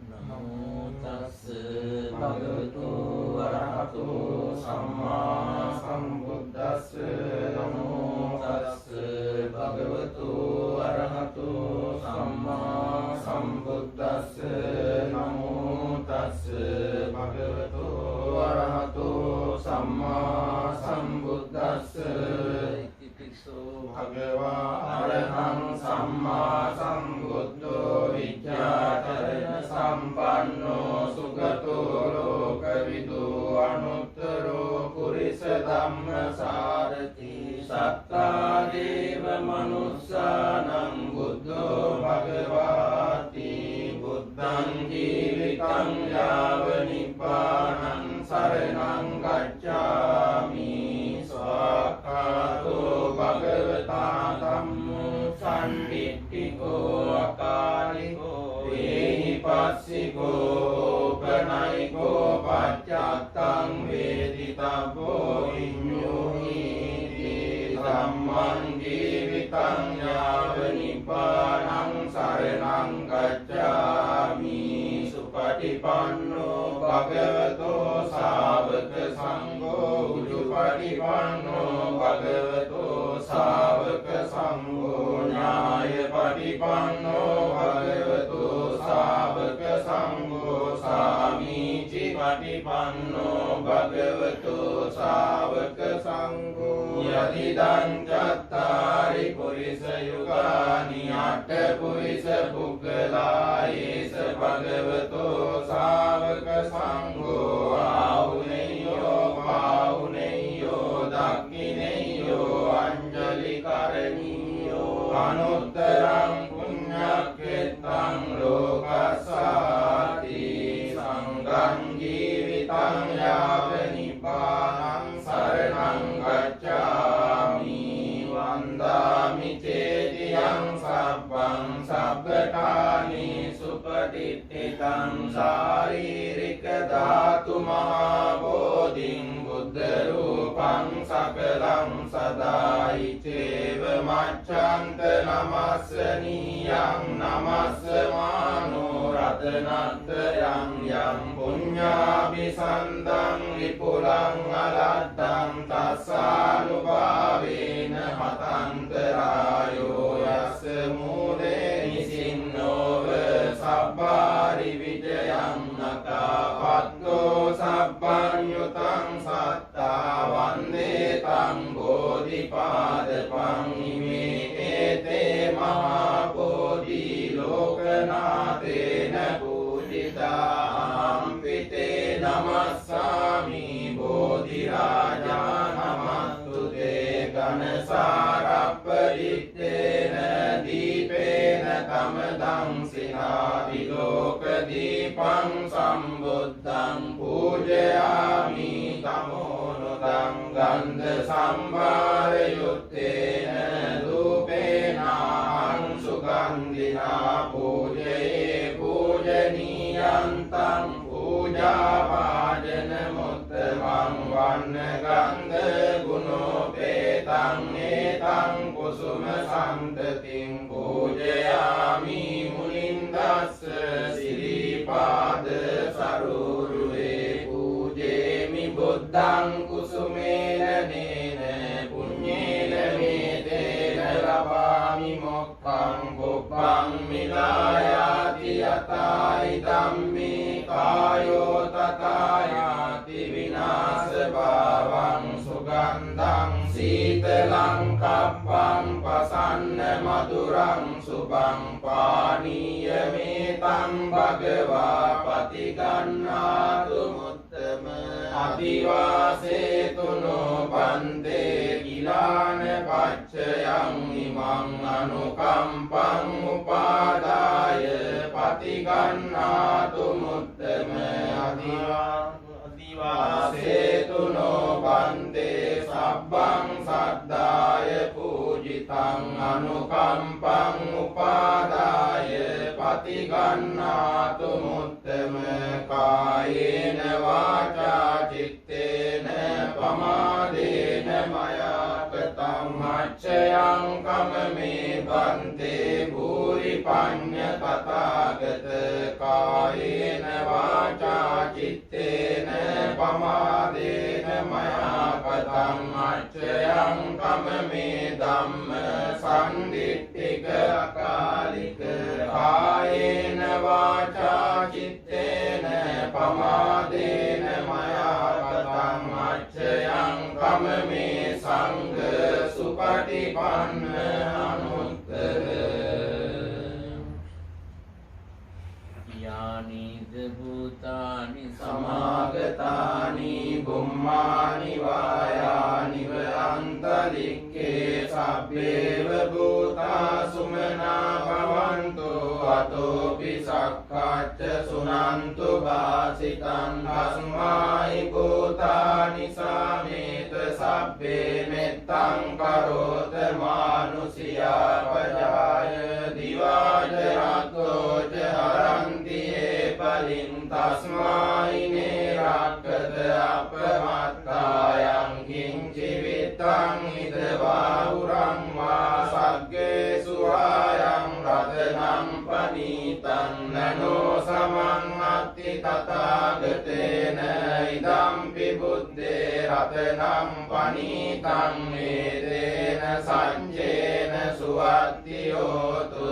නමෝ තස්ස භගවතු වරහතු සම්මා සම්බුද්දස්ස නමෝ තස්ස භගවතු වරහතු සම්මා සම්බුද්දස්ස නමෝ තස්ස භගවතු වරහතු සම්මා සම්බුද්දස්ස භගවා අරහං සම්මා සම්බුද්ධෝ විද්‍යාචරණ සම්පන්නෝ සුගතෝ ලෝකවිදු අනුත්තරෝ පුරිස ධම්මසාරති සත්තා දේව මනුස්සානං බුද්ධෝ භගවාති බුද්ධං ජීවිතං යාව නිබ්බානං සරණං ගච්ඡාමි ස්වාඛාතෝ භගවතා ධම්මෝ සම්දිට්ඨිකෝ අකාලිකෝ වේහි පස්සිකෝ පනයිකෝ පච්චත්තං වේදිතබ්බෝ විඤ්ඤෝහිති ධම්මං ජීවිතං යාව නිබ්බානං සරණං ගච්ඡාමි සුපටිපන්නෝ භගවතෝ සාවක සංඝෝ උජුපටිපන්නෝ භගවතෝ සාවක සංඝෝ ඥායපටිපන්නෝ භගවතෝ සාවක සංඝෝ සාමීචි පටිපන්නෝ භගවතෝ සාවක සංඝෝ යදිදං චත්තාරි පුරිස යුගානි අට පුරිස පුග්ගලා ඒස භගවතෝ සාවක සංඝෝ ආහුනේයෝ පාහුනේයෝ දක්ඛිනේයෝ අංජලි කරණීයෝ අනුත්තරං පුඤ්ඤක්ඛෙත්තං ලෝකස්සාති සංඝං ජීවිතං යාව නිබ්බානං සරණං ගච්ඡාමි වන්දාමි චේතියං සබ්බං සබ්බඨානි සුපටිට්ඨිතං ශාරීරික ධාතු මහා බෝධින් බුද්ධ රූපං සකලං සදායි චේව මච්ඡන්ත නමස්සනීයං නමස්සමානෝ රතනත්‍රයං යම් පුඤ්ඤාභිසන්දං විපුලං අලද්දං තස්සානුභාවේන මතන්තරායෝ යස්ස මූලේ නිසින්නෝව සබ්බාරි විජයං නකාපත්තෝ සබ්බං යුතං සත්තා වන්දේ තං බෝධිපාදපං ඉමේ ඒතේ මහා බෝධි ලෝකනාතේන පූජිතා අම්පිතේ නමස්සාමි බෝධි රාජා නමස්තුතේ ඝනසාරප්පරිත්තේන දීපේන තමදං සිනාවිලෝක දීපං සම්බුද්ධං පූජයාමි තමෝනුදං ගන්ධ සම්භාර යුත්තේන ධූපේන අංසුගන්ධිනා පූජයේ පූජනීයන්තං පූජාවාජන මුත්තමං වන්න ගන්ධ ගුණෝපේතං ඒතං කුසුම සම්තතින් පූජයාමි මුනින්දස්ස සිරිපාද සරුරුවේ පූජේමි බුද්ධං කුසුමේන නේන පුඤ්ඤේන මේතේන ලබාමි මොක්ඛං බුද්ධං මිලායාති යතායි ධම්මේ කායෝ තථායාති විනාශ භාවං සුගන්ධං සීතලං කප්පං පසන්න මధుරං සුභං පානීය මේතං භගවා පතිගන්නාතු මුත්තම අදිවාසේතුනෝ බන්දේ කිලාන පච්චයං ඉමං අනුකම්පං උපාදාය පතිගන්නාතු මුත්තම අදිවාසේතුනෝ බන්දේ සබ්බං සද්දාය පූජිතං අනුකම්පං උපාදාය පතිගන්නාතු මුත්තම කායේන වාචා චිත්තේන පමාදේන මයා කතං මච්ඡයං කමමේ බන්තේ භූරි පඤ්ඤ තථාගත කා කායේන වාචා චිත්තේන පමාදේන මයා කතං අච්චයං කමමේ ධම්ම සම්දිට්ඨික අකාලික කායේන වාචා චිත්තේන පමාදේන මයා කතං අච්චයං කමමේ සංඝ සුපටිපන්න අනුත්තර යානිද භූතානි සමාගතානි බුම්මානි වායානිව අන්තරික්කේ සබ්බේව භූතා සුමනා භවන්තු අතෝපි සක්ඛාච්ච සුනන්තු වාසිතං අස්මායි භූතානි සාමේත සබ්බේ මෙත්තං කරෝත මානුසියා පජාය දිවාජ රත්තෝච හරන්ති පලින් තස්මායි නේරක්කද අපමත්තායං කිංචි විත්තං හිදවා උරං වා සග්ගේසු ආයං රතනම් පනීතං නනෝ සමං අත්ති තථාගතේන ඉදම්පි බුද්දේ රතනම් පනීතං ඒතේන සංජේන සුවත්තියෝතු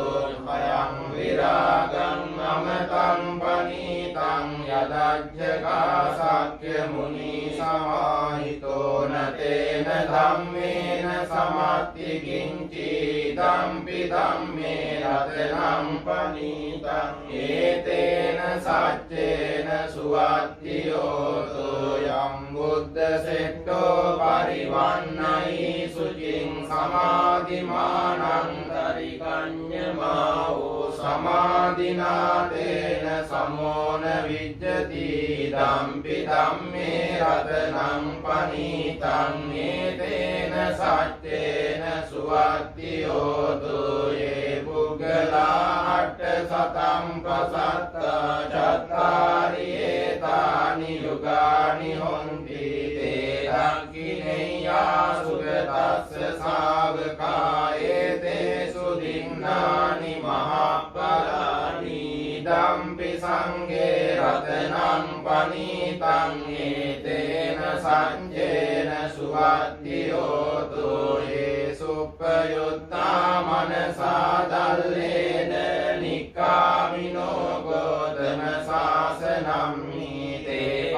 භයං විරාගං අමතං පනීතං යදජ්ජකා සක්්‍ය මුනි සමාහිතෝ නතේන ධම්මේන සමත්ති කිංචි ධම්පි ධම්මේ රතනම් පනීතං ඒතේන සච්චේන සුවත්තියෝතු යම් බුද්ධ සෙට්ටෝ පරිවන්නයි සුචින් සමාධිමානං තරිකඤ්ඤමාවෝ සමාධිනාතේන සමෝන විජ්ජති ධම්පි ධම්මේ රතනම් පනීතං ඒතේන සච්චේන සුවත්තියෝතු යේ පුග්ගලා අට්ඨ සතං පසත්තා චත්තාරි ඒතානි යුගානි හොන්ති තේ දක්ඛිනේයා සුගතස්ස ශාවකා ඒතේසු දින්නානි මහප්පලානි ධම්පි සංඝේ රතනං පනීතං ඒතේන සංජේන සුවත්තියෝතු යේ සුප්පයුත්තා මනසා දල්ලේන නික්ඛාමිනෝ ගෝතම සාසනම් තේ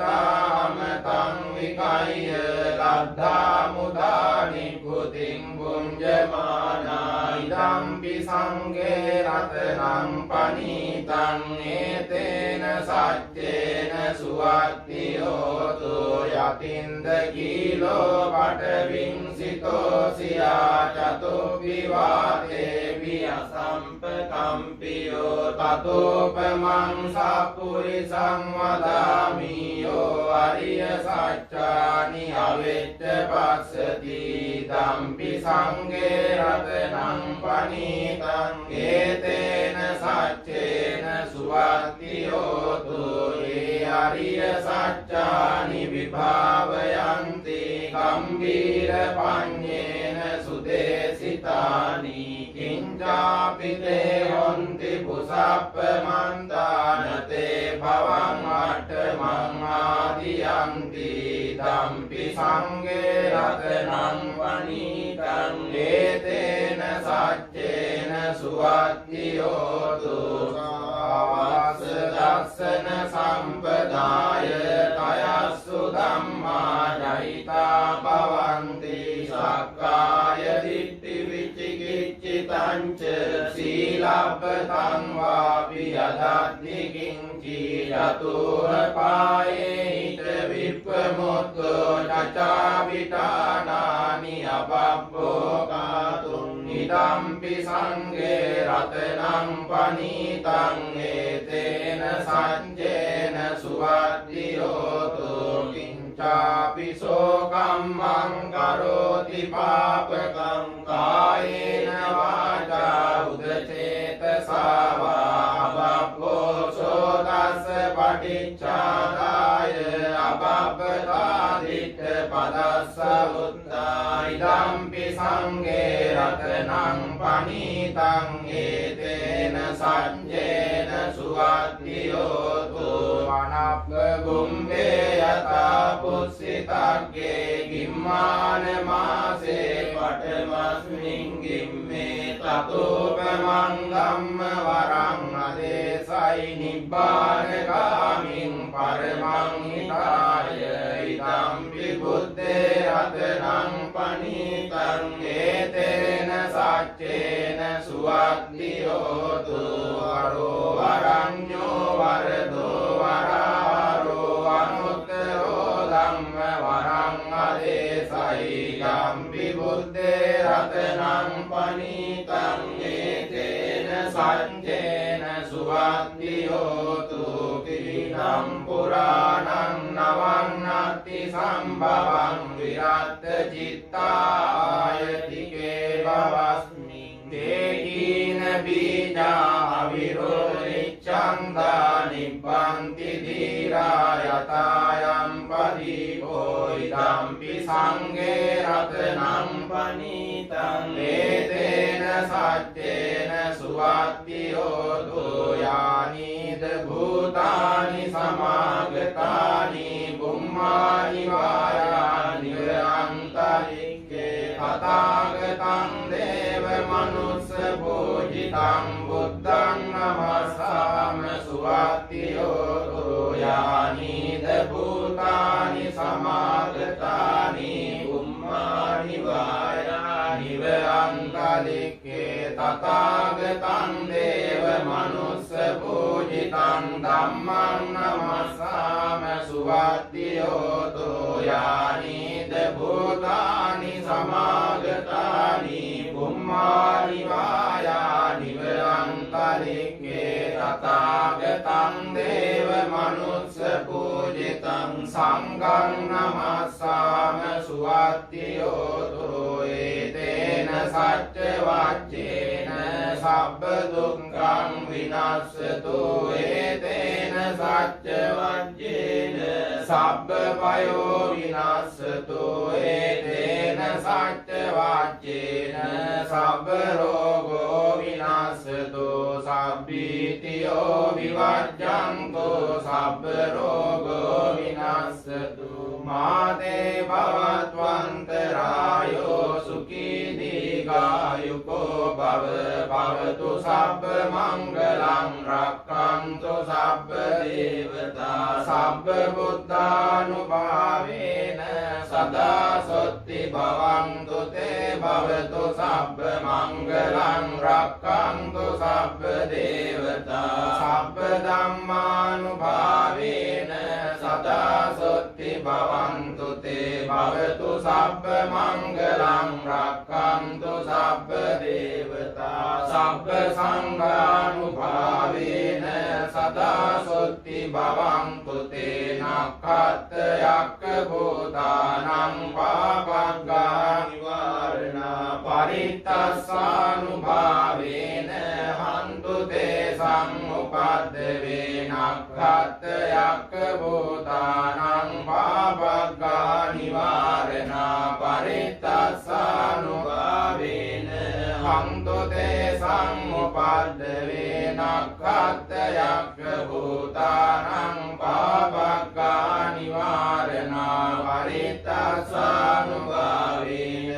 පටිපත්තාමතං විකය්‍ය ලද්ධා මුදා නිබ්බුතින් බුඤ්ජමානා ඉදම්පි සංඝේ රතනං පනීතං ඒතේන සච්චේන සුවත්තියෝතු යතින්ද කීලෝ පඨවින්සිතෝ සියා චතුබ්බිවාතේ වියසම්පකම්පියෝ තතෝපමං සප්පුරිසං වදාමි යෝ අරිය සත්‍යානි අවෙච්ච පස්සති ධම්පි සංඝේ රතනං පනීතං ඒතේන සච්චේන සුවත්තියෝතු යේ අරිය සත්‍යානි විභාවයන්ති ගම්භීර පඤ්ඤේන සුදේසිතානි කිංචාපිතේ හොන්ති පුසප්පමන්තානතේ භවං අට්ඨමං ආදියන්ති ධම්පි සංඝේ රතනං පනීතං ඒතේන සච්චේන සුවත්තියෝතු ආවාස දස්සන සම්පදාය කයස්සු ධම්මා ජහිතා භවන්ති සක්කාය දිට්ඨි විචිකිච්ඡිතං ච සීලබ්බතං වාපි යදත්ති කිංචි යතුහ පායේ හිත විප්පමුත්තෝ චචා විතානානි අපබ්බෝ කාතුං ඉදම්පි සංඝේ රතනං පනීතං ඒතේන සංජේන සුවත්තියෝතු කිංචාපි සෝකම්මං කරෝති පාපකං කායේන වාචා උදචේතසා වා අපබ්බෝ සෝතස්ස පටිච්චාදාය අපබ්බතාදිත්ත පදස්ස උත්තා ඉදම්පි සංඝේ රතනං පනීතං ඒතේන සංජේන සු සුවත්තියෝතු අනප්ප ගුම්බේ යතා පුස්සිතග්ගේ ගිම්මාන මාසේ පඨමස්මින් ගිම්මේ තතෝපමං ධම්ම වරං අදේසයි නිබ්බානගාමින් පරමං හිතාය ඉදම්පි බුද්දේ රතනං පනීතං ඒතේන සච්චේන සුවත්තියෝතු වරෝ වරඤ්ඤෝ වරදෝ වරාරෝ අනුත්තරෝ ධම්ම වරං අදේසයි ගම්පි බුද්දේ රතනං පනීතං ඒතේන සච්චේන සුවත්තියෝතු කිරිනම් පුරාණං නවන්නත්ති සම්භවං විරත් චිත්තායතිකේ භවස්මින් තේකීන බීජා අවිරෝධිච්ඡන්දා නිබ්බන්ති ධීරා යතායම් පදීපෝ ඉදම්පි සංඝේ රතනං පනීතං ඒතේන සච්චේන සුවත්තියෝතු යානිද භූතානි සමාගතානි බුම්මානි වායානි අන්තරික්ඛේ තථාගතං දේව මනුස්ස පූජිතං බුද්ධං නමස්සාම සුවත්තියෝතු යානිද භූතානි සමාගතානි බුම්මානි වායානි අන්තරික්ඛේ තථාගතං දේව මනුස්ස පූජිතං ධම්මං නමස්සාම සුවත්තියෝතු යානිද භූතානි සමාගතානි බුම්මානි වායානි අන්තරික්ඛේ තථාගතං දේව මනුස්ස පූජිතං සංඝං නමස්සාම සුවත්තියෝතු ඒතේන සච්ච වච්චේන සබ්බ දුක්ඛං විනස්සතු ඒතේන සච්ච වච්චේන සබ්බ භයෝ විනස්සතු ඒතේන සච්ච වච්චේන සබ්බ රෝගෝ විනස්සතු සබ්බීතියෝ විවජ්ජන්තු සබ්බ රෝගෝ විනස්සතු මාතේ භවත්වන්තරායෝ සුඛී දීඝායුකෝ භව භවතු සබ්බ මංගලං රක්ඛන්තු සබ්බ දේවතා සබ්බ බුද්ධානුභාවේන සදා සොත්ති භවන්තු තේ භවතු සබ්බ මංගලං රක්ඛන්තු සබ්බ දේවතා සබ්බ ධම්මානුභාවේන සදා සොත්ති භවන්තු තේ භවතු සබ්බ මංගලං රක්ඛන්තු සබ්බ දේවතා සබ්බ සංඝානුභාවේන සදා සොත්ති භවන්තු තේ නක්ඛත් යක්ඛ භූතානං පාපග්ගා නිවාරණා පරිත්තස්සානුභාවේන හන්තු තේ සම්උපද්දවේ නක්ඛත් යක්ඛ භූතානං පාපග්ගා නිවාරණා පරිත්තස්සානුභාවේන හන්තු තේ සම්උපද්දවේ නක්ඛත් යක්ඛ භූතානං පාපග්ගා නිවාරණා පරිත්තස්සානුභාවේන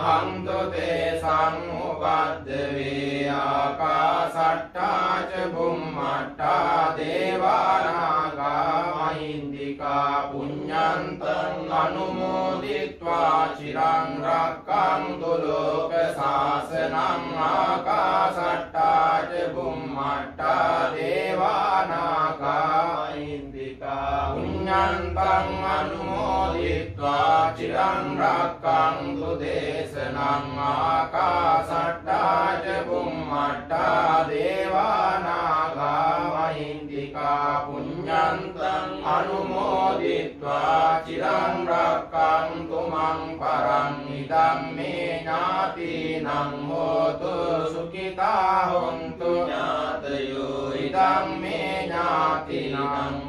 හන්තු තේ සම්උපද්දවේ ආකාසට්ඨා ච බුම්මට්ඨා දේවානාගා මහින්దికා පුඤ්ඤන්තං අනුමෝදිත්වා චිරං රක්ඛන්තු ලෝක සාසනං ආකාසට්ඨා ච බුම්මට්ඨා දේවානාගා මහින්దికා පුඤ්ඤන්තං අනුමෝදිත්වා චිරං රක්ඛන්තු දේශනං ආකාසට්ඨා ච බුම්මට්ඨා දේවානාගා මහින්దికා පුඤ්ඤන්තං අනුමෝදිත්වා චිරං රක්ඛන්තු මං පරං ඉදම්මේ ඥාතිනං හෝතු සුඛිතා හොන්තු ඥාතයෝ ඉදම්මේ ඥාතිනං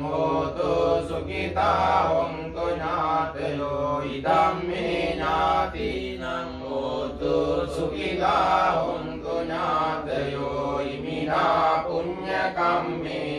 හෝතු සුඛිතා හොන්තු ඥාතයෝ ඉදම්මේ ඥාතිනං හෝතු සුඛිතා හොන්තු ඥාතයෝ ඉමිනා පුඤ්ඤ කම්මේ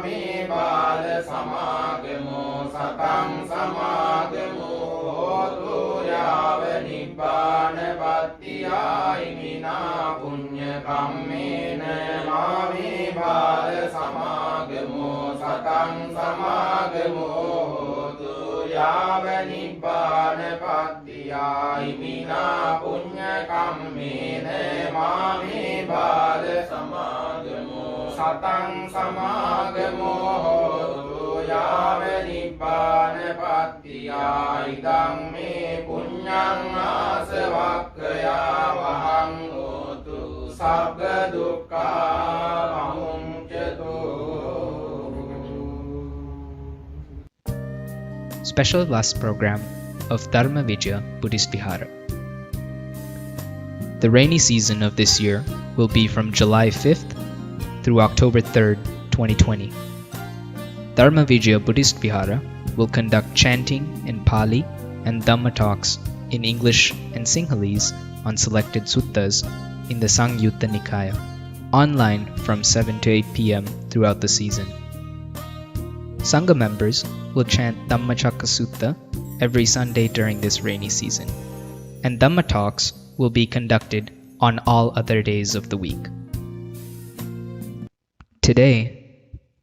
මාමේ බාල සමාගමෝ සතං සමාගමෝ හෝතු යාව නිබ්බාන පත්තියායි මිනා පුඤ්ඤ කම්මේන මාමේ බාල සමාගමෝ සතං සමාගමෝ හෝතු යාව නිබ්බාන පත්තියායි මිනා පුඤ්ඤ කම්මේන මාමේ බාල සමාගමෝ සතං සමාගමෝ හෝතු යාව නිබ්බාන පත්තියායි ධම්මේ පුඤ්ඤං ආසවක්ඛයා වහං හෝතු සබ්බ දුක්ඛා පමුඤ්චතු. Special bus program of Dharma Vijaya Buddhist Vihara. The rainy season of this year will be from July 5th through October 3rd, 2020. Dharma Vijaya Buddhist Vihara will conduct chanting in Pali and Dhamma talks in English and Sinhalese on selected suttas in the Sangyutta Nikaya, online from 7 to 8 p.m. throughout the season. Sangha members will chant Dhammacakka Sutta every Sunday during this rainy season, and Dhamma talks will be conducted on all other days of the week. Today,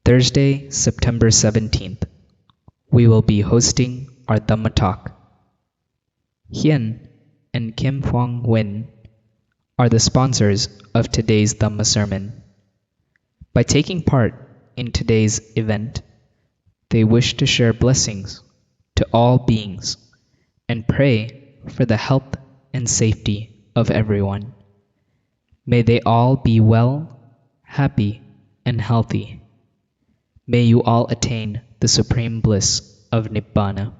Thursday, September 17th, we will be hosting our Dhamma talk. Hien and Kim Huang Nguyen are the sponsors of today's Dhamma sermon. By taking part in today's event, they wish to share blessings to all beings and pray for the health and safety of everyone. May they all be well, happy, and healthy. May you all attain the supreme bliss of Nibbana.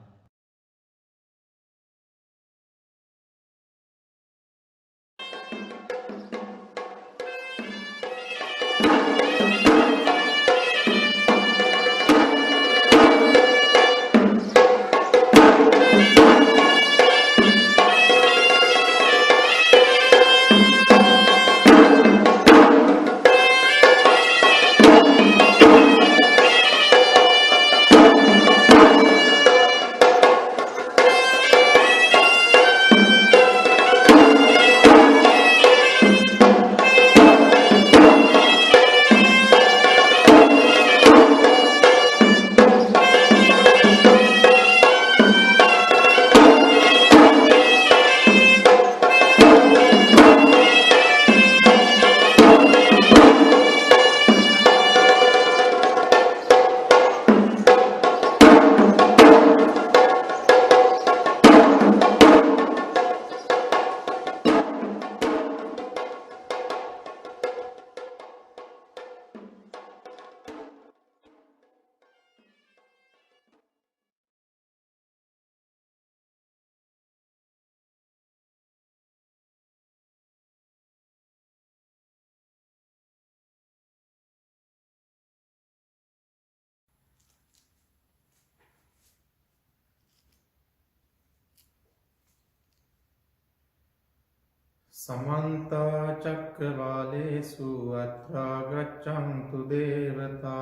समन्ता चक्रवालेषु अत्रा गच्छन्तु देवता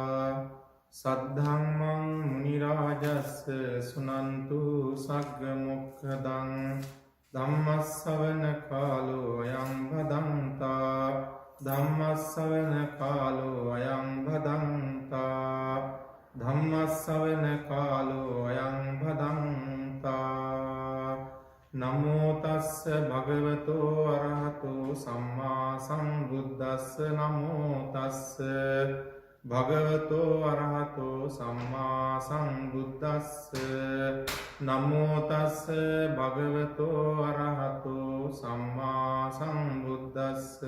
सद्धम्मं मुनिराजस्य सुनन्तु सग्गमुखदं धम्मस्सवන कालो अयं भदन्ता धम्मस्सवන कालो अयं भदन्ता धम्मस्सवන कालो अयं भदन्ता නමෝ තස්ස භගවතෝ අරහතෝ සම්මා සම්බුද්දස්ස නමෝ තස්ස භගවතෝ අරහතෝ සම්මා සම්බුද්දස්ස නමෝ තස්ස භගවතෝ අරහතෝ සම්මා සම්බුද්දස්ස.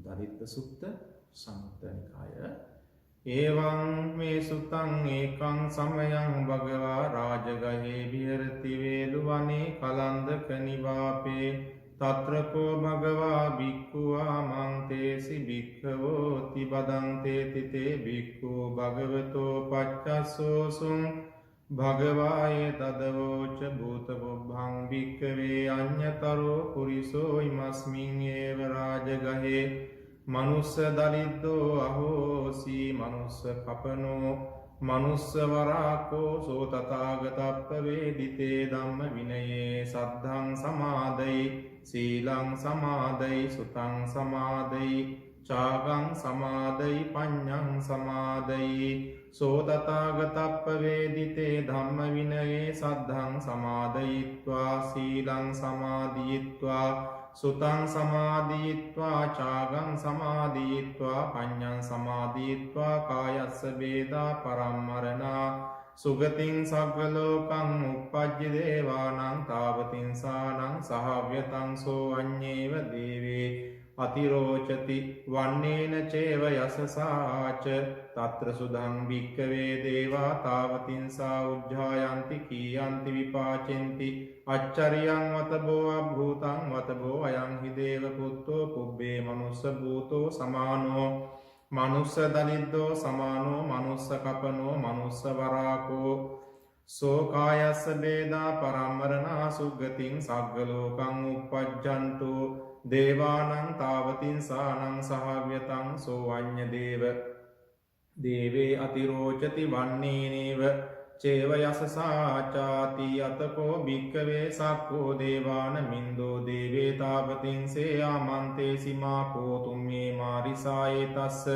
දරිත්ත සුත්ත සම්මුත්ත නිකාය. එවං මේ සුතං ඒකං සමයං භගවා රාජගහේ විහෙරති වේලුවනේ කලන්දක නිවාපේ තත්‍රකෝ භගවා භික්ඛුවා මන්තේසි භික්ඛවෝති බදන්තේ තිතේ භික්ඛු භගවතෝ පච්චස්සෝසුං භගවායේ තදවෝච භූතබොබ්බං භික්ඛවේ අඤ්ඤතරෝ පුරිසෝ ඉමස්මින් ඒව රාජගහේ මනුස්ස දලිද්දෝ අහෝසි මනුස්ස කපනෝ මනුස්ස වරාකෝ සෝ තථාගතප්ප වේදිතේ ධම්ම විනයේ සද්ධං සමාදයි සීලං සමාදයි සුතං සමාදයි චාගං සමාදයි පඤ්ඤං සමාදයි සෝ තථාගතප්ප වේදිතේ ධම්ම විනයේ සද්ධං සමාදයිත්වා සීලං සමාදිත්වා සුතං සමාධීත්වා චාගං සමාධීත්වා පඤ්ඤං සමාධීත්වා කායස්ස වේදා පරම්මරණා සුගතින් සග්ගලෝකං උප්පජ්ජ දේවානං තාවතින්සානං සහව්‍යතං සෝ අඤ්ඤේව දේවේ අතිරෝචති වන්නේන චේව යසසාච තත්‍ර සුදං භික්ඛවේ දේවා තාවතින්සා උජ්ජායන්ති කීයන්ති විපාචෙන්ති අච්චරියං වතබෝ අභූතං වතබෝ අයං හි දේව පුත්තෝ පුබ්බේ මනුස්ස භූතෝ සමානෝ මනුස්ස දලිද්දෝ සමානෝ මනුස්ස කපනෝ මනුස්ස වරාකෝ සෝ කායස්ස වේදා පරම්මරණා සුග්ගතින් සග්ගලෝකං උප්පජ්ජන්තු දේවානං තාවතින්සානං සහව්‍යතං සෝ අඤ්ඤ දේව දේවේ අතිරෝචති වන්නේනේව චේව යසසාචාති අතකෝ භික්ඛවේ සක්කෝ දේවාන මින්දෝ දේවේ තාවතින්සේ ආමන්තේ සීමා කෝතුම්මේ මාරිසායේ තස්ස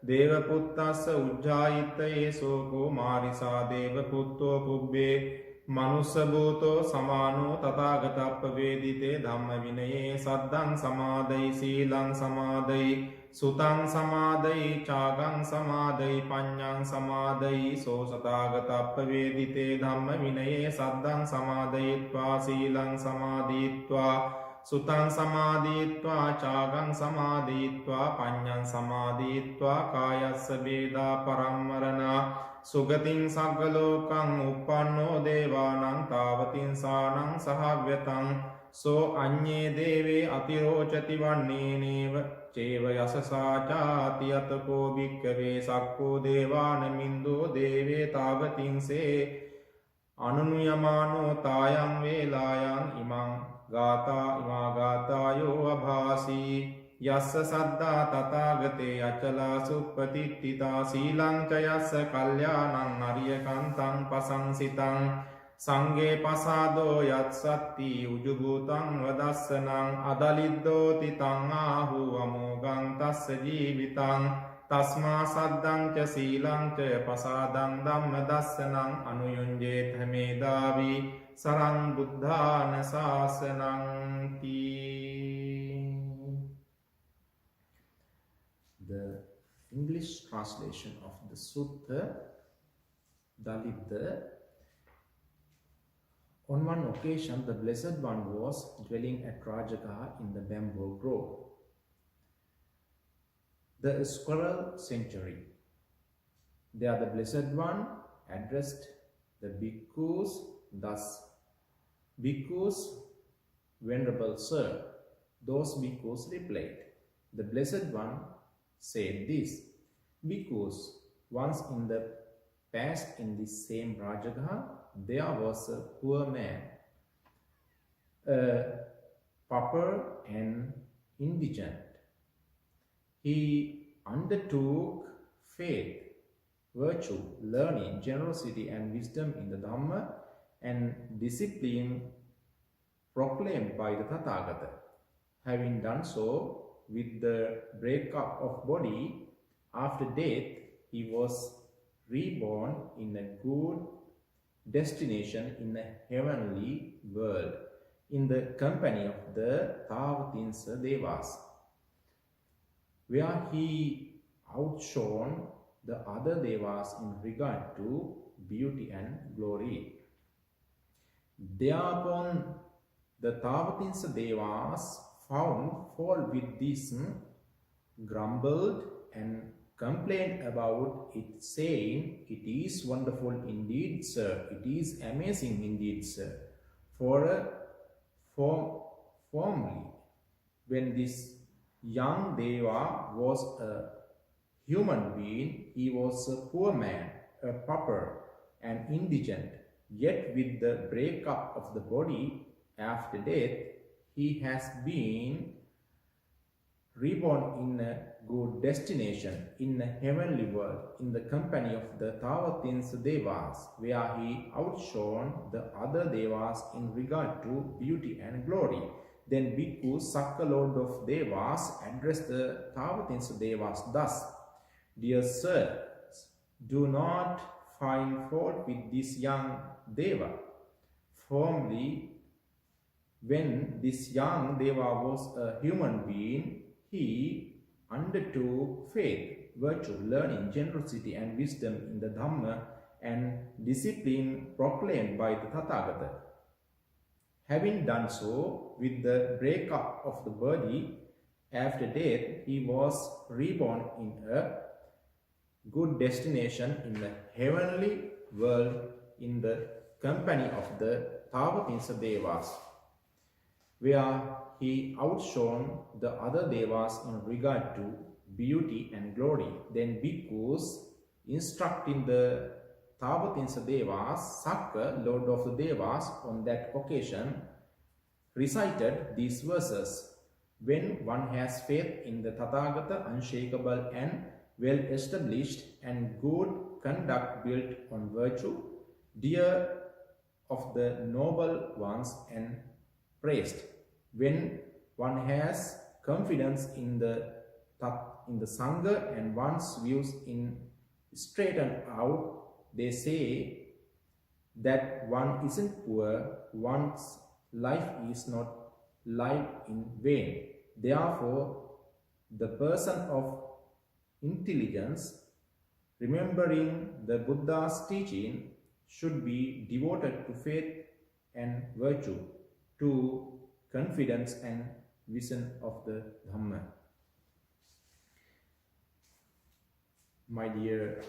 දේවපුත්තස්ස උජ්ජායිත්තයේ සෝකෝ මාරිසා දේවපුත්තෝ පුබ්බේ මනුස්ස භූතෝ සමානෝ තථාගතප්ප වේදිතේ ධම්ම විනයේ සද්දං සමාදයි සීලං සමාදයි සුතං සමාදයි චාගං සමාදයි පඤ්ඤං සමාදයි සෝ තථාගතප්ප වේදිතේ ධම්ම විනයේ සද්දං සමාදයිත්වා සීලං සමාදීත්වා සුතං සමාදීත්වා චාගං සමාදීත්වා පඤ්ඤං සමාදීත්වා කායස්ස වේදා පරම්මරණා සුගතින් සග්ගලෝකං උප්පන්නෝ දේවානං තාවතින්සානං සහව්‍යතං සෝ අඤ්ඤේ දේවේ අතිරෝචති වන්නේනේව චේව යසසාචාති අතකෝ භික්ඛවේ සක්කෝ දේවාන මින්දෝ දේවේ තාවතින්සේ අනුනුයමානෝ තායං වේලායන් ඉමං ඉමා ගාතායෝ අභාසී යස්ස සද්දා තථාගතේ අචලා සුප්පතිට්ඨිතා සීලං ච යස්ස කල්යාණං අරියකන්තං පසංසිතං සංඝේ පසාදෝ යත්සත්ති උජුභූතං වදස්සනං අදලිද්දෝති තං ආහු අමෝගං තස්ස ජීවිතං තස්මා සද්දං ච සීලං ච පසාදං ධම්ම දස්සනං අනුයුඤ්ජේත මේදාවි සරං බුද්ධාන ශාසනං තී. The English translation of the Sutta Dalidda. On one occasion, the Blessed One was dwelling at Rajagaha in the bamboo grove. The squirrel sanctuary. There the Blessed One addressed the bhikkhus thus: "Bhikkhus, Venerable Sir." Those bhikkhus replied. The Blessed One said this: "Bhikkhus, once in the past in this same Rajagaha, there was a poor man, a pauper and indigent. He undertook faith, virtue, learning, generosity and wisdom in the Dhamma and discipline proclaimed by the Tathagata. Having done so, with the breakup of body, after death, he was reborn in a good destination in a heavenly world, in the company of the Tavatinsa Devas, where he outshone the other Devas in regard to beauty and glory. Thereupon the Tavatinsa Devas found fault with this, grumbled and complained about it, saying, "It is wonderful indeed, sir. It is amazing indeed, sir. Formerly, when this young Deva was a human being, he was a poor man, a pauper, and indigent. Yet with the breakup of the body after death, he has been reborn in a good destination, in a heavenly world, in the company of the Tavatins Devas, where he outshone the other Devas in regard to beauty and glory. Then Bhikkhu Sakka, Lord of Devas, addressed the Tavatins Devas thus: Dear sirs, do not find fault with this young Deva. Formerly, when this young Deva was a human being, he undertook faith, virtue, learning, generosity, and wisdom in the Dhamma and discipline proclaimed by the Tathagata. Having done so, with the breakup of the body after death, he was reborn in a good destination in the heavenly world in the company of the Tavatins Devas, where he outshone the other Devas in regard to beauty and glory. Then Bhikkhus, instructing the Tavatins Devas, Sakka, Lord of the Devas, on that occasion, recited these verses: When one has faith in the Tathagata, unshakable and well established, and good conduct built on virtue, dear of the noble ones and praised. When one has confidence in the Sangha and one's views in straightened out, they say that one isn't poor, one's life is not lived in vain. Therefore, the person of intelligence, remembering the Buddha's teaching, should be devoted to faith and virtue, to confidence and vision of the Dhamma. My dear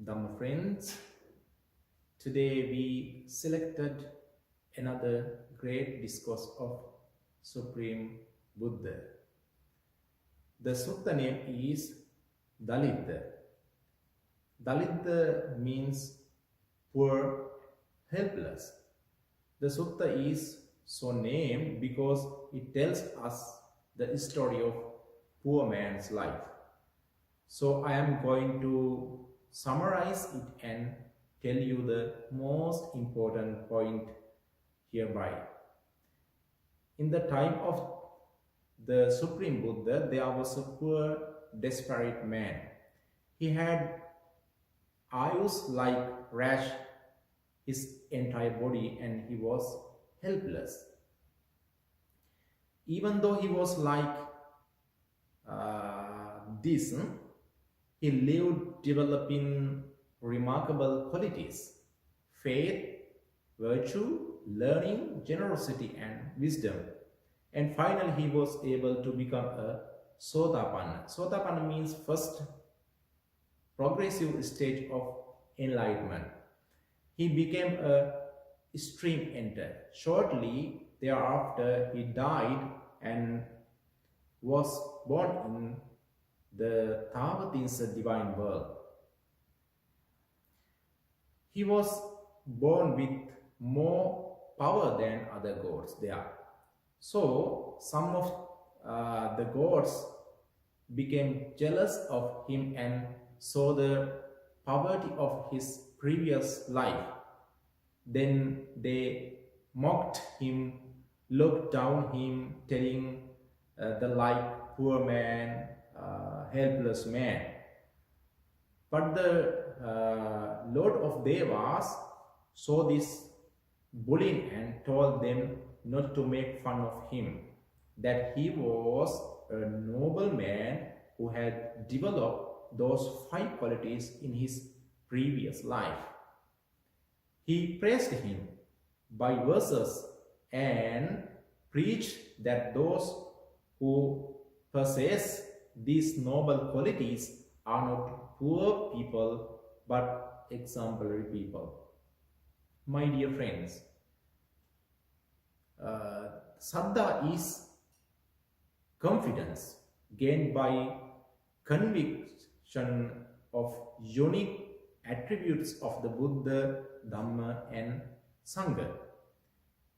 Dhamma friends, today we selected another great discourse of Supreme Buddha. The sutta name is Dalita. Dalita means poor, helpless. The sutta is so named because it tells us the story of poor man's life. So I am going to summarize it and tell you the most important point hereby. In the time of the Supreme Buddha, there was a poor, desperate man. He had eyes like rash his entire body, and he was helpless. Even though he was like this, he lived developing remarkable qualities: faith, virtue, learning, generosity, and wisdom. And finally, he was able to become a Sotapanna. Sotapanna means first progressive stage of enlightenment. He became a stream enter. Shortly thereafter, he died and was born in the Tavatins divine world. He was born with more power than other gods there. So some of the gods became jealous of him and saw the poverty of his previous life. Then they mocked him, looked down him, telling the like poor man, helpless man. But the Lord of Devas saw this bullying and told them not to make fun of him, that he was a noble man who had developed those 5 qualities in his previous life. He praised him by verses and preached that those who possess these noble qualities are not poor people but exemplary people. My dear friends, Saddha is confidence gained by conviction of unique attributes of the Buddha, Dhamma, and Sangha.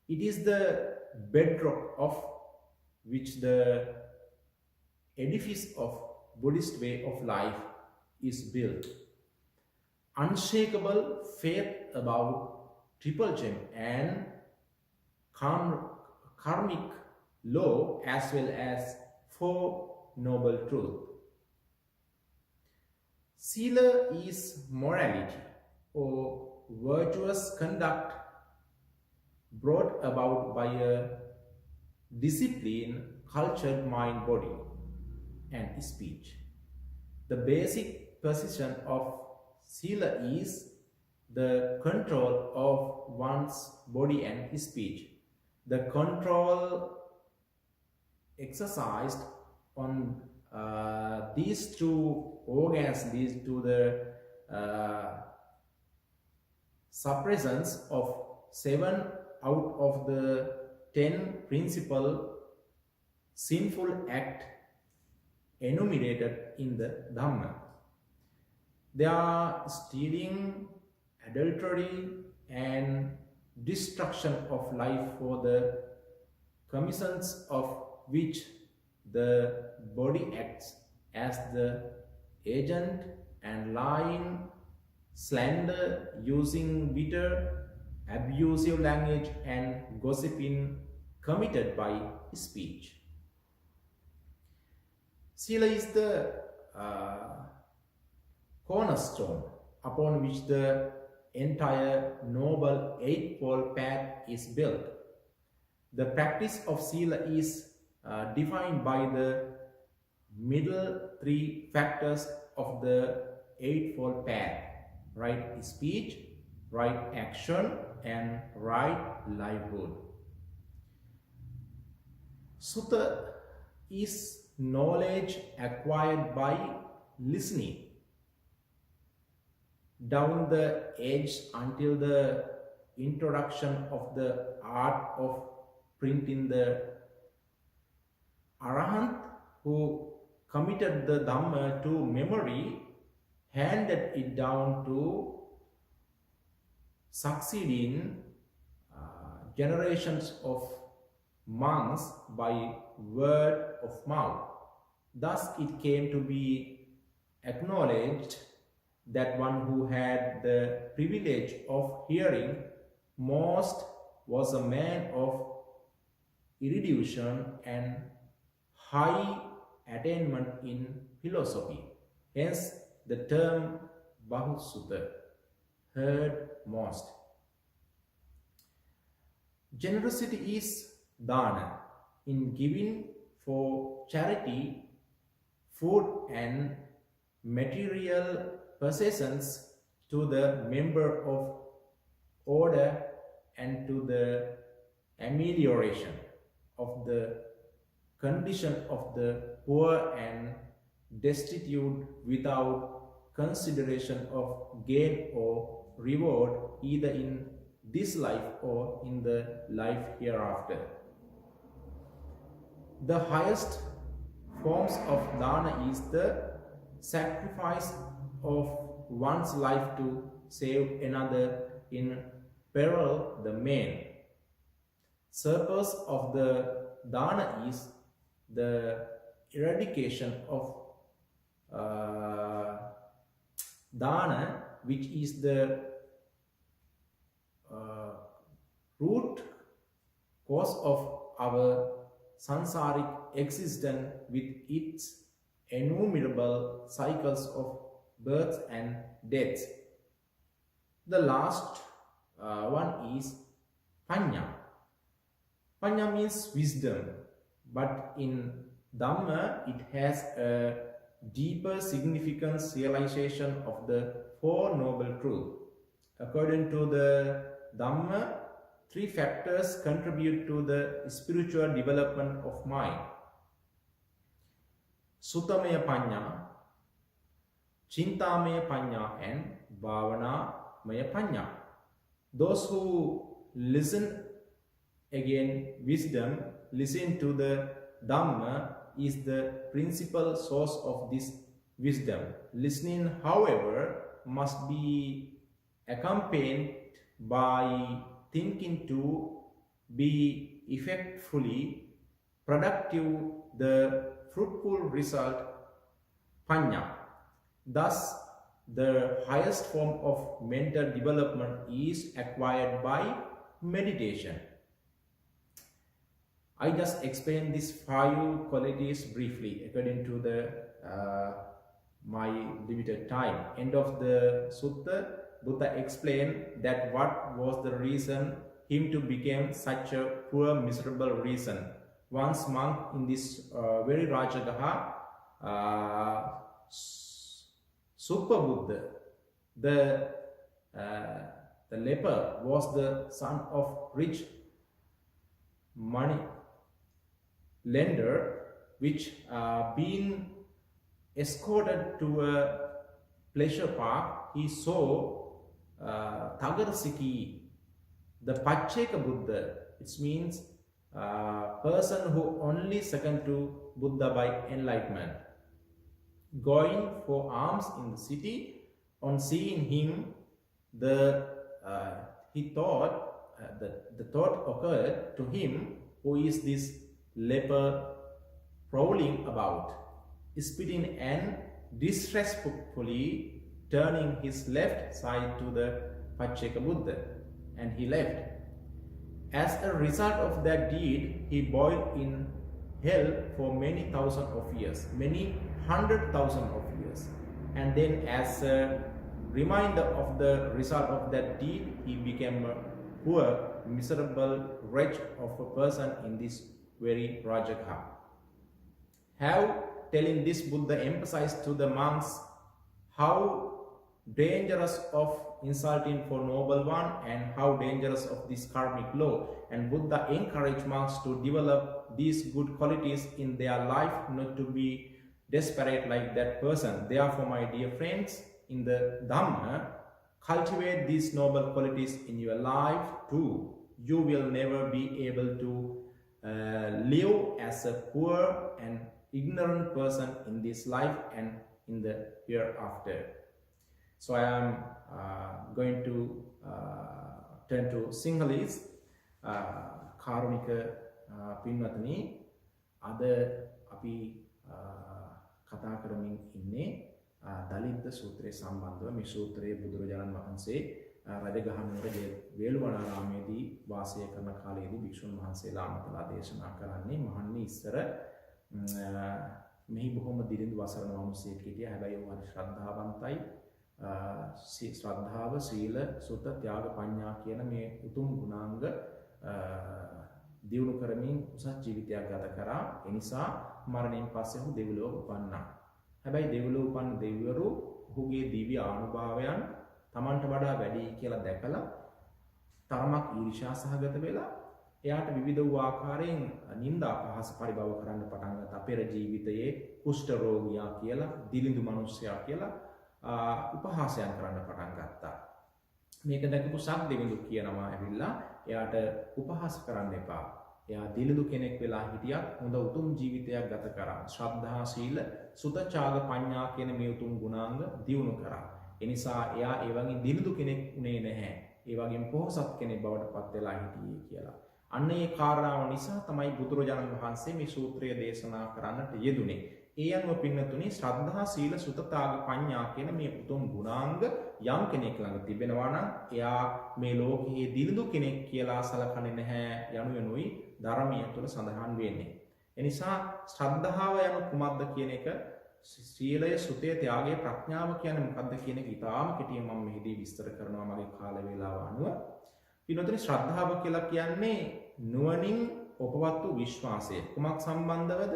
It is the bedrock of which the edifice of Buddhist way of life is built. Unshakable faith about Triple Gem and karmic law as well as Four Noble Truths. Sila is morality or virtuous conduct brought about by a disciplined, cultured mind, body, and speech. The basic position of Sila is the control of one's body and speech. The control exercised on these two organs leads to the suppressions of 7 out of the 10 principal sinful acts enumerated in the Dhamma. They are stealing, adultery, and destruction of life, for the commissions of which the body acts as the agent, and lying, slander, using bitter, abusive language, and gossiping committed by speech. Sila is the cornerstone upon which the entire Noble Eightfold Path is built. The practice of Sila is defined by the middle 3 factors of the Eightfold Path: right speech, right action, and right livelihood. Sutta is knowledge acquired by listening down the edge until the introduction of the art of printing. The Arahant who committed the Dhamma to memory handed it down to succeeding generations of monks by word of mouth. Thus it came to be acknowledged that one who had the privilege of hearing most was a man of erudition and high attainment in philosophy. Hence the term Bahusutta, heard most. Generosity is dana, in giving for charity, food and material possessions to the member of order and to the amelioration of the condition of the poor and destitute without consideration of gain or reward either in this life or in the life hereafter. The highest forms of dana is the sacrifice of one's life to save another in peril. The main purpose of the dana is the eradication of dana, which is the root cause of our sansaric existence with its innumerable cycles of births and deaths. The last one is Panya. Panya means wisdom, but in Dhamma it has a deeper significance, realization of the Four Noble Truths. According to the Dhamma, 3 factors contribute to the spiritual development of mind: Suttamaya Panya, Chintamaya Panya, and Bhavanamaya Panya. Those who listen again wisdom, listen to the Dhamma, is the principal source of this wisdom. Listening, however, must be accompanied by thinking to be effectively productive. The fruitful result, panya. Thus, the highest form of mental development is acquired by meditation. I just explained these 5 qualities briefly according to the my limited time. End of the sutta, Buddha explained that what was the reason him to become such a poor, miserable reason. Once monk in this very Rajagaha, Super Buddha, the leper, was the son of rich money lender, which being escorted to a pleasure park, he saw Tagarsiki, the Pacheka Buddha. It means person who only second to Buddha by enlightenment, going for alms in the city. On seeing him, he thought the thought occurred to him, who is this leper prowling about, spitting and distressfully turning his left side to the Pacheka Buddha, and he left. As a result of that deed, he boiled in hell for many thousands of years, many 100,000 of years. And then, as a reminder of the result of that deed, he became a poor, miserable wretch of a person in this very Rajagaha. How telling this Buddha emphasized to the monks how dangerous of insulting for noble one and how dangerous of this karmic law, and Buddha encouraged monks to develop these good qualities in their life, not to be desperate like that person. Therefore, my dear friends, in the Dhamma, cultivate these noble qualities in your life too. You will never be able to live as a poor and ignorant person in this life and in the hereafter. So I am going to turn to Sinhalese. කාරුණික පින්වත්නි, අද අපි කතා කරමින් ඉන්නේ දලිද්ද සූත්‍රය සම්බන්ධව. මේ සූත්‍රයේ බුදුරජාණන් වහන්සේ රජගහනුවර වේළුවනාරාමේදී වාසය කරන කාලයේදී භික්ෂුන් වහන්සේලා අමතලා දේශනා කරන්නේ, මහන්නේ ඉස්සර මෙහි බොහොම දිරිඳු වසරන මිනිසෙක් හිටියා. හැබැයි ਉਹ හරි ශ්‍රද්ධාවන්තයි. ශ්‍රද්ධාව, සීල, සුත, ත්‍යාග, පඤ්ඤා කියන මේ උතුම් ගුණාංග දියුණු කරමින් උසස් ජීවිතයක් ගත කරා. ඒ නිසා මරණයෙන් පස්සේ ඔහු දෙවිලොව උපන්නා. හැබැයි දෙවිලොව උපන්න දෙවිවරු ඔහුගේ දිව්‍ය ආනුභාවයන් Tamanට වඩා වැඩි කියලා දැකලා තරමක් ඊර්ෂ්‍යා සහගත වෙලා එයාට විවිධ වූ ආකාරයෙන් නිന്ദා පහස පරිභව කරන්න පටන් ගත්තා. පෙර ජීවිතයේ කුෂ්ඨ රෝගියා කියලා, දිලිඳු මිනිසයා කියලා උපහාසයන් කරන්න පටන් ගත්තා. මේක දැකපු සක්දෙවිඳු කියනවා ඇවිල්ලා එයාට උපහාස කරන්න එපා. එයා දිලිඳු කෙනෙක් වෙලා හිටියත් හොඳ උතුම් ජීවිතයක් ගත කරා. ශ්‍රද්ධා, සීල, සුත, ත්‍යාග, පඤ්ඤා කියන මේ උතුම් ගුණාංග දියුණු කරා. ඒ නිසා එයා ඒ වගේ දිලිඳු කෙනෙක් උනේ නැහැ. ඒ වගේම පොහොසත් කෙනෙක් බවට පත් වෙලා හිටියේ කියලා. අන්න ඒ කාරණාව නිසා තමයි බුදුරජාණන් වහන්සේ මේ සූත්‍රය දේශනා කරන්නට යෙදුනේ. ඒ අනුව පින්නතුනි, ශ්‍රද්ධා, සීල, සුත, ත්‍යාග, පඤ්ඤා කියන මේ උතුම් ගුණාංග යම් කෙනෙක් ළඟ තිබෙනවා නම් එයා මේ ලෝකයේ දිලිඳු කෙනෙක් කියලා සලකන්නේ නැහැ යනුවෙනුයි ධර්මයේ තුල සඳහන් වෙන්නේ. ඒ නිසා ශ්‍රද්ධාව යන කුමක්ද කියන එක, සීලය, සුතය, ත්‍යාගය, ප්‍රඥාව කියන්නේ මොකක්ද කියන එක ඉතාම කෙටියෙන් මම මෙහිදී විස්තර කරනවා මගේ කාල වේලාව අනුව. පින්නතුනි, ශ්‍රද්ධාව කියලා කියන්නේ නුවණින් උපවත් වූ විශ්වාසය. කුමක් සම්බන්ධවද?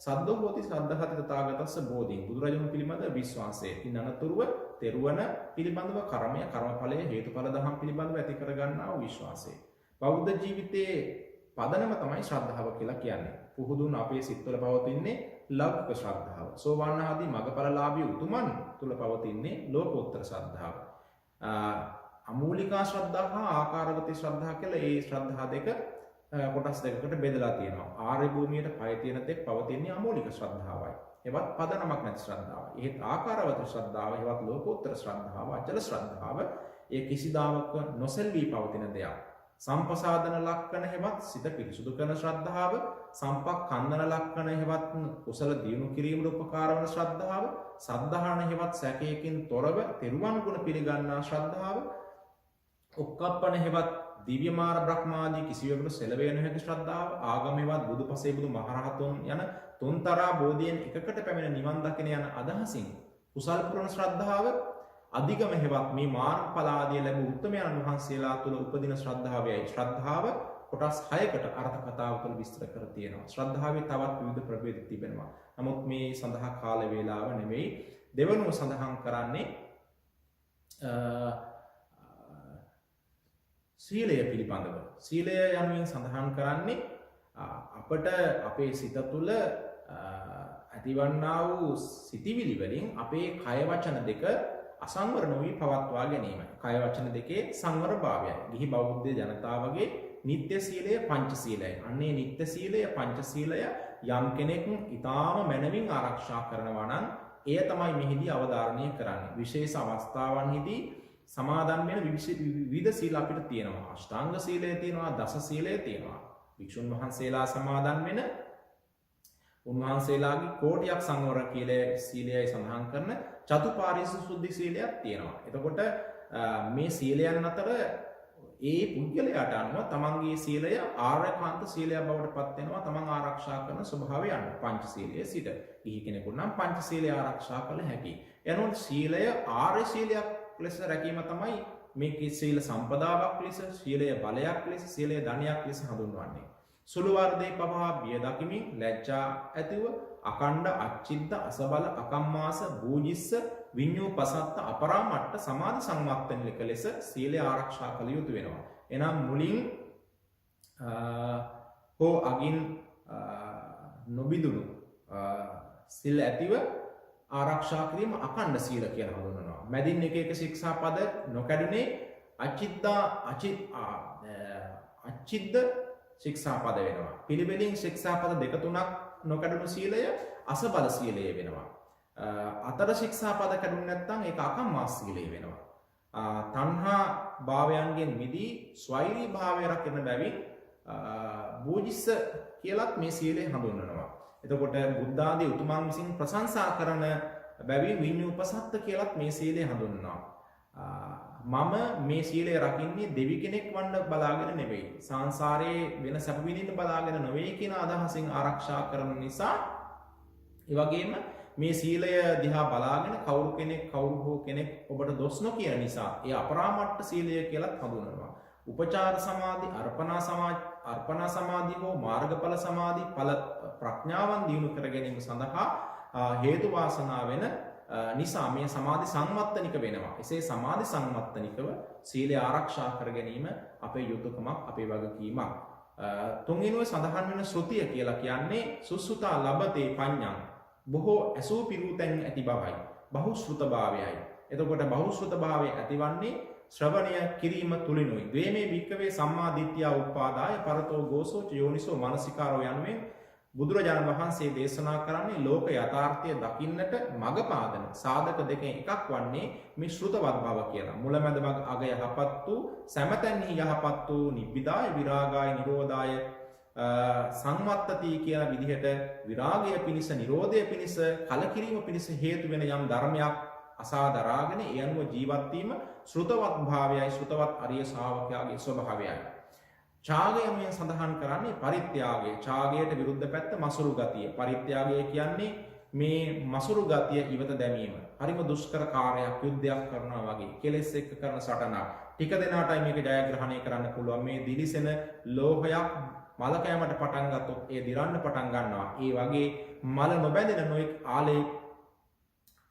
සද්දෝ හෝති සද්ධාති තථාගතස්ස බෝධින්, බුදුරජාණන් පිළිබඳ විශ්වාසය. ඉන් අනතුරුව තෙරුවන පිළිබඳව කර්මය, කර්මඵලය, හේතුඵල දහම් පිළිබඳව ඇති කරගන්නා වූ විශ්වාසය. බෞද්ධ ජීවිතයේ පදනම තමයි ශ්‍රද්ධාව කියලා කියන්නේ. පුහුදුන් අපේ සිත්වල පවතින්නේ ලෞකික ශ්‍රද්ධාව. සෝවාන් ආදී මගඵලලාභී උතුමන් තුල පවතින්නේ ලෝකෝත්තර ශ්‍රද්ධාව. අමූලිකා ශ්‍රද්ධාව හා ආකාරගත ශ්‍රද්ධාව කියලා ඒ ශ්‍රද්ධා දෙක කොටස් දෙකකට බෙදලා තියෙනවා. ආර්ය භූමියට පය තියෙන තෙක් පවතින්නේ අමූලික ශ්‍රද්ධාවයි. ඒවත් පදනමක් නැති ශ්‍රද්ධාව. ඒත් ආකාරවත ශ්‍රද්ධාව, ඒවත් ලෝකෝත්තර ශ්‍රද්ධාව, අචල ශ්‍රද්ධාව, ඒ කිසිදාක නොසෙල්වී පවතින දෙයක්. සම්පසාදන ලක්ෂණ හෙවත් සිත පිරිසුදු කරන ශ්‍රද්ධාව, සම්පක්ඛන්දන ලක්ෂණ හෙවත් කුසල දියුණු කිරීමට උපකාර වන ශ්‍රද්ධාව, සද්ධාහන හෙවත් සැකයකින් තොරව තෙරුවන් ගුණ පිළිගන්නා ශ්‍රද්ධාව, ඔක්කප්පන හෙවත් දිව්‍ය මාර බ්‍රහ්මාදී කිසිවෙකුට සෙලවේ නොහැකි ශ්‍රද්ධාව, ආගම හෙවත් බුදුපසේ බුදු මහරහතුන් යන තුන්තරා බෝධියෙන් එකකට පැමිණ නිවන් දකින යන අදහසින් කුසල් පුරන ශ්‍රද්ධාව, අධිගම හෙවත් මේ මාර්ගඵල ආදී ලැබූ උත්තමයන් වහන්සේලා තුළ උපදින ශ්‍රද්ධාවයි. ශ්‍රද්ධාව කොටස් 6කට අර්ථ කතාව තුළ විස්තර කර තියෙනවා. ශ්‍රද්ධාවේ තවත් විවිධ ප්‍රභේද තිබෙනවා. නමුත් මේ සඳහා කාල වේලාව නෙවෙයි. දෙවනුව සඳහන් කරන්නේ සීලය පිළිබඳව. සීලය යනුවෙන් සඳහන් කරන්නේ අපට අපේ සිත තුළ ඇතිවන්නා වූ සිතිවිලි වලින් අපේ කය වචන දෙක අසංවර නොවි පවත්වා ගැනීම. කය වචන දෙකේ සංවර භාවයයි. ගිහි බෞද්ධ ජනතාවගේ නිත්‍ය සීලය පංච සීලයයි. අන්නේ නිත්‍ය සීලය පංච සීලය යම් කෙනෙක් ඊටාම මනමින් ආරක්ෂා කරනවා නම් එය තමයි මෙහිදී අවධාරණය කරන්නේ. විශේෂ අවස්ථාවන්හිදී සමාදන් වෙන විවිධ සීල අපිට තියෙනවා. අෂ්ටාංග සීලය තියෙනවා, දස සීලය තියෙනවා. වික්ෂුන් වහන්සේලා සමාදන් වෙන උන්වහන්සේලාගේ කෝටියක් සංවර කියලා සීලයයි සඳහන් කරන චතුපාරිශුද්ධි සීලයක් තියෙනවා. එතකොට මේ සීලයන් අතර ඒ පුද්ගලයාට අනුව තමන්ගේ සීලය ආර්යකාන්ත සීලයක් බවට පත් වෙනවා. තමන් ආරක්ෂා කරන ස්වභාවය අනුව පංච සීලයේ සිට. ගිහි කෙනෙකුට නම් පංච සීලය ආරක්ෂා කළ හැකියි. එනොත් සීලය ආර්ය සීලයක් ලෙස රැකීම තමයි මේ සීල සම්පදාවක් ලෙස, සීලය බලයක් ලෙස, සීලය ධනයක් ලෙස හඳුන්වන්නේ. සුළු වර්ධේ පවා බිය දකිමින් ලැජ්ජා ඇතිව අකණ්ඩ අච්චිද්ද අසබල අකම්මාස භූජිස්ස විඤ්ඤූපසත්ත අපරාමට්ට සමාධි සංවත්තනික ලෙස සීලය ආරක්ෂා කළ යුතු වෙනවා. එනම් මුලින් හෝ අගින් නොබිදුණු සිල් ඇතිව ආරක්ෂා කිරීම අකණ්ඩ සීල කියලා හඳුන්වනවා. මැදින් එක එක ශික්ෂාපද නොකඩුනේ අච්චිද්ද ශික්ෂාපද වෙනවා. පිළිවෙලින් ශික්ෂාපද දෙක තුනක් නොකඩුණු සීලය අසබල සීලය වෙනවා. අතර ශික්ෂාපද කැඩුනේ නැත්නම් ඒක අකම්මාස සීලය වෙනවා. තණ්හා භාවයන්ගෙන් මිදී ස්වෛරී භාවය රකින්න බැවින් බෝධිස්ස කියලත් මේ සීලය හඳුන්වනවා. එතකොට බුද්ධ ආදී උතුමන් විසින් ප්‍රශංසා කරන බැවින් විඤ්ඤූපසත්ත කියලත් මේ සීලය හඳුන්වනවා. මම මේ සීලය රකින්නේ දෙවි කෙනෙක් වන්න බලාගෙන නෙවෙයි. සංසාරයේ වෙන සැප විඳින්න බලාගෙන නෙවෙයි කියන අදහසින් ආරක්ෂා කරන නිසා ඒ වගේම මේ සීලය දිහා බලාගෙන කවුරු හෝ කෙනෙක් ඔබට දොස් නොකියන නිසා ඒ අපරාමට්ට සීලය කියලත් හඳුන්වනවා. උපචාර සමාධි, අර්පණා සමාධි හෝ මාර්ගඵල සමාධි ඵල ප්‍රඥාවන් දියුණු කර ගැනීම සඳහා හේතු වාසනා වෙන නිසා මේ සමාධි සංවත්තනික වෙනවා. එසේ සමාධි සංවත්තනිකව සීලය ආරක්ෂා කර ගැනීම අපේ යුතුයකමක්, අපේ වගකීමක්. තුන්වෙනිව සඳහන් වෙන ශ්‍රුතිය කියලා කියන්නේ සුසුතා ලබතේ පඤ්ඤං. බොහෝ ඇසූ පිරූතෙන් ඇති බවයි. බහුශ්‍රුතභාවයයි. එතකොට බහුශ්‍රුතභාවය ඇතිවන්නේ ශ්‍රවණය කිරීම තුලිනුයි. ද්වේමේ භික්කවේ සම්මා දිට්ඨිය උප්පාදාය පරතෝ ගෝසෝච යෝනිසෝ මනසිකාරෝ යනුවෙන් බුදුරජාණන් වහන්සේ දේශනා කරන්නේ ලෝක යථාර්ථය දකින්නට මඟ පාදන සාධක දෙකෙන් එකක් වන්නේ මේ ශ්‍රුතවත් බව කියලා. මුලමැද මඟ අග යහපත් වූ සෑමතැන්හි යහපත් වූ නිබ්බිදාය විරාගාය නිරෝධාය සංවත්තති කියන විදිහට විරාගය පිණිස, නිරෝධය පිණිස, කලකිරීම පිණිස හේතු වෙන යම් ධර්මයක් අසා දරාගෙන ඒ අනුව ජීවත් වීම ශ්‍රුතවත් භාවයයි, ශ්‍රුතවත් අරිය ශ්‍රාවකයාගේ ස්වභාවයයි. ඡාගයෙන් සඳහන් කරන්නේ පරිත්‍යාගය. ඡාගයට විරුද්ධ පැත්ත මසුරු ගතිය. පරිත්‍යාගය කියන්නේ මේ මසුරු ගතිය ඉවත දැමීම. හරිම දුෂ්කර කාර්යයක්, යුද්ධයක් කරනවා වගේ. කෙලෙස් එක්ක කරන සටනක්. ටික දෙනාටයි මේක ජයග්‍රහණය කරන්න පුළුවන්. මේ දිලිසෙන ලෝහයක් මල කෑමට පටන් ගත්තොත් ඒ දිරන්න පටන් ගන්නවා. ඒ වගේ මල නොබැඳෙන නොයෙක්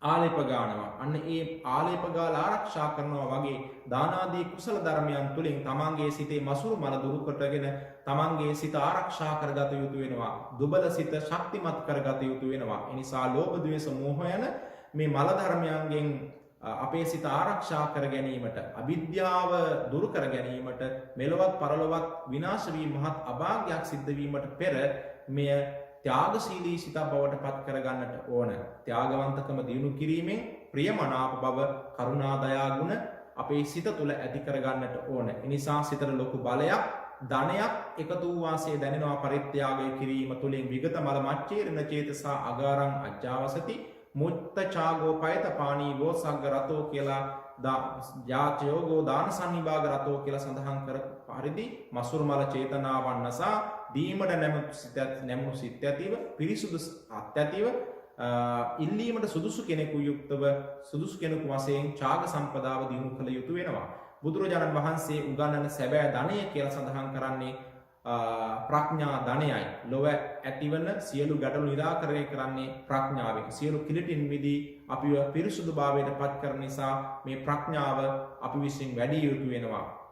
ආලේප ගානවා. අන්න ඒ ආලේප ගාල ආරක්ෂා කරනවා වගේ දාන ආදී කුසල ධර්මයන් තුලින් තමන්ගේ සිතේ මසුරු මල දුරු කොටගෙන තමන්ගේ සිත ආරක්ෂා කරගත යුතු වෙනවා. දුබල සිත ශක්තිමත් කරගත යුතු වෙනවා. ඒ නිසා ලෝභ ද්වේෂ මෝහ යන මේ මල ධර්මයන්ගෙන් අපේ සිත ආරක්ෂා කර ගැනීමට, අවිද්‍යාව දුරු කර ගැනීමට, මෙලොවත් පරලොවත් විනාශ වී මහත් අභාග්‍යයක් සිද්ධ වීමට පෙර මෙය ත්‍යාගශීලී සිත බවට පත් කරගන්නට ඕන. ත්‍යාගවන්තකම දියුණු කිරීමෙන් ප්‍රියමනාප බව, කරුණා දයා ගුණ අපේ සිත තුළ ඇති කරගන්නට ඕන. ඒ නිසා සිතට ලොකු බලයක් ධනයක් එකතු වූ වාසේ දැනෙනවා පරිත්‍යාගය කිරීම තුළින් විගත මල මච්චේරණ චේතසා අගාරං අජ්ජාවසති මුත්ත චාගෝ පයත පාණී වෝසග්ග රතෝ කියලා ජාචයෝගෝ දාන සන්නිභාග රතෝ කියලා සඳහන් කර පරිදි මසුරු මල චේතනාවන් නසා දීමට නැමුණු සිත් ඇතිව පිරිසුදු අත් ඇතිව ඉල්ලීමට සුදුසු කෙනෙකු යුක්තව සුදුසු කෙනෙකු වශයෙන් ඡාග සම්පදාව දිනු කළ යුතු වෙනවා. බුදුරජාණන් වහන්සේ උගන්වන සැබෑ ධනය කියලා සඳහන් කරන්නේ ප්‍රඥා ධනයයි. ලොව ඇතිවන සියලු ගැටලු නිරාකරණය කරන්නේ ප්‍රඥාවෙන්. සියලු කිලිටින් මිදී අපිව පිරිසුදුභාවයට පත් කරන නිසා මේ ප්‍රඥාව අපි විසින් වැඩි යුතු වෙනවා.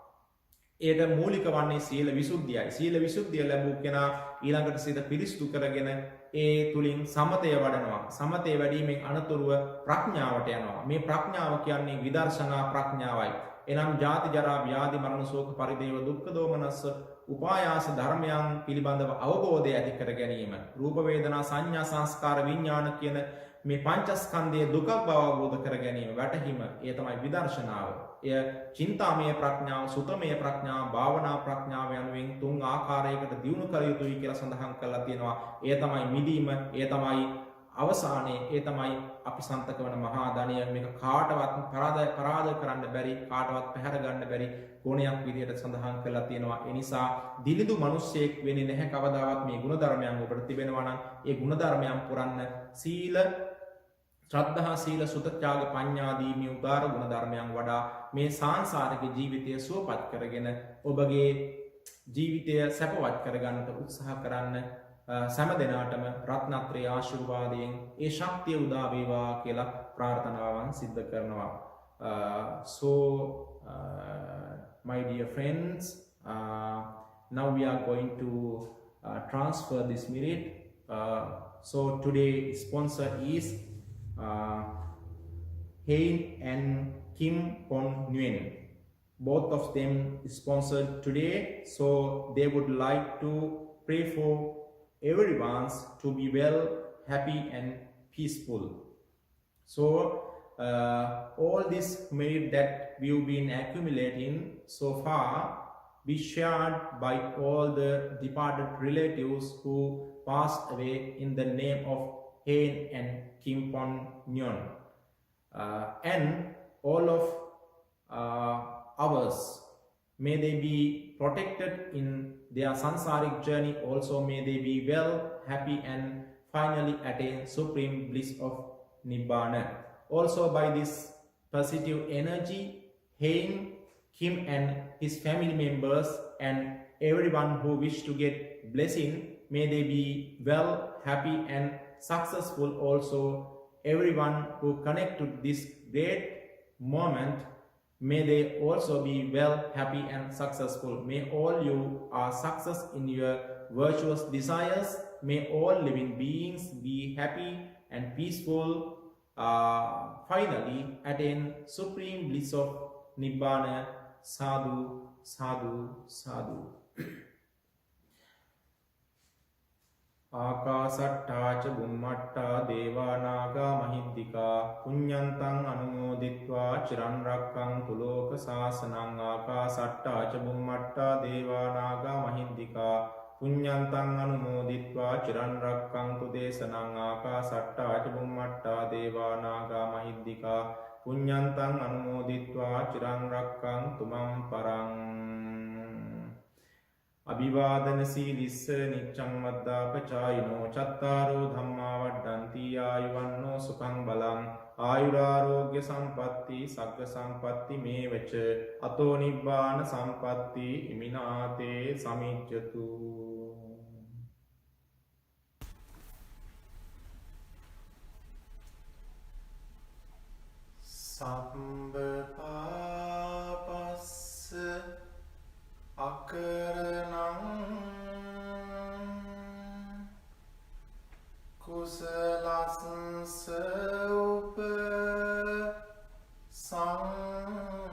ඒට මූලික වන්නේ සීල විසුද්ධියයි. සීල විසුද්ධිය ලැබූ කෙනා ඊළඟට සිත පිරිසුදු කරගෙන ඒ තුලින් සමතය වඩනවා. සමතය වැඩීමෙන් අනතුරුව ප්‍රඥාවට යනවා. මේ ප්‍රඥාව කියන්නේ විදර්ශනා ප්‍රඥාවයි. එනම් ජාති ජරා ව්‍යාධි මරණ ශෝක පරිදේව දුක්ඛ දෝමනස්ස උපායාස ධර්මයන් පිළිබඳව අවබෝධය ඇති කර ගැනීම. රූප වේදනා සංඥා සංස්කාර විඥාන කියන මේ පංචස්කන්ධයේ දුක බව අවබෝධ කර ගැනීම වැටහීම ඒ තමයි විදර්ශනාව. එය චින්තාමය ප්‍රඥාව, සුතමය ප්‍රඥාව, භාවනා ප්‍රඥාව යනුවෙන් තුන් ආකාරයකට දියුණු කළ යුතුයි කියලා සඳහන් කරලා තියෙනවා. එය තමයි මිදීම, එය තමයි අවසානයේ, ඒ තමයි අපි සන්තක වන මහා ධනය. මේක කාටවත් පරාද කරන්න බැරි, කාටවත් පැහැර ගන්න බැරි ගුණයක් විදිහට සඳහන් කරලා තියෙනවා. ඒ නිසා දිලිදු මිනිසෙක් වෙන්නේ නැහැ කවදාවත්. මේ ගුණධර්මයන් ඔබට තිබෙනවා නම් ඒ ගුණධර්මයන් පුරන්න සීල, ශ්‍රද්ධා, සීල, සුත, ත්‍යාග, පඤ්ඤාදී මේ උදාර ගුණධර්මයන් වඩා මේ සාංශාරික ජීවිතය සුවපත් කරගෙන ඔබගේ ජීවිතය සැපවත් කරගන්නට උත්සාහ කරන්න. සෑම දිනාටම රත්නත්‍රයේ ආශිර්වාදයෙන් ඒ ශක්තිය උදා වේවා කියලා ප්‍රාර්ථනාවන් සිද්ධ කරනවා. My dear friends, now we are going to transfer this merit. So today's sponsor is Hein and Kim Pon Nguyen. Both of them sponsored today, so they would like to pray for everyone to be well, happy and peaceful. So all this merit that we've been accumulating so far be shared by all the departed relatives who passed away in the name of Hein and Kim Pon Nguyen. And all of ours, may they be protected in their sansaric journey. Also may they be well, happy and finally attain supreme bliss of Nibbana. Also by this positive energy, Hein, Kim and his family members and everyone who wish to get blessing, may they be well, happy and successful. Also everyone who connect to this great moment, may they also be well, happy and successful. May all you are success in your virtuous desires. May all living beings be happy and peaceful. Finally attain supreme bliss of Nibbana. Sadhu, sadhu, sadhu. ආකාසට්ටාච බුම්මට්ටා දේවා නාග මහිද්దికා පුඤ්ඤන්තං අනුමෝදිත්වා චිරන් රැක්කන්තු ලෝක සාසනං. ආකාසට්ටාච බුම්මට්ටා දේවා නාග මහිද්దికා පුඤ්ඤන්තං අනුමෝදිත්වා චිරන් රැක්කන්තු දේශනං. ආකාසට්ටාච බුම්මට්ටා දේවා නාග මහිද්దికා පුඤ්ඤන්තං අනුමෝදිත්වා චිරන් රැක්කන්තු මම් පරං. අභිවාදන සීලිස්ස නිච්ඡං වද්දාපචායිනෝ චත්තාරෝ ධම්මා වඩ්ඩಂತಿ ආයුවන්නෝ සුඛං බලං ආයුරාෝග්‍ය සම්පatti සග්ග සම්පatti මේවච අතෝ නිබ්බාන සම්පatti ඉමිනාතේ සමිච්ඡතු. සම්බ පාපස්ස අකරණං කුසලස්ස උප සම්පදා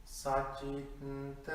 සචිත්ත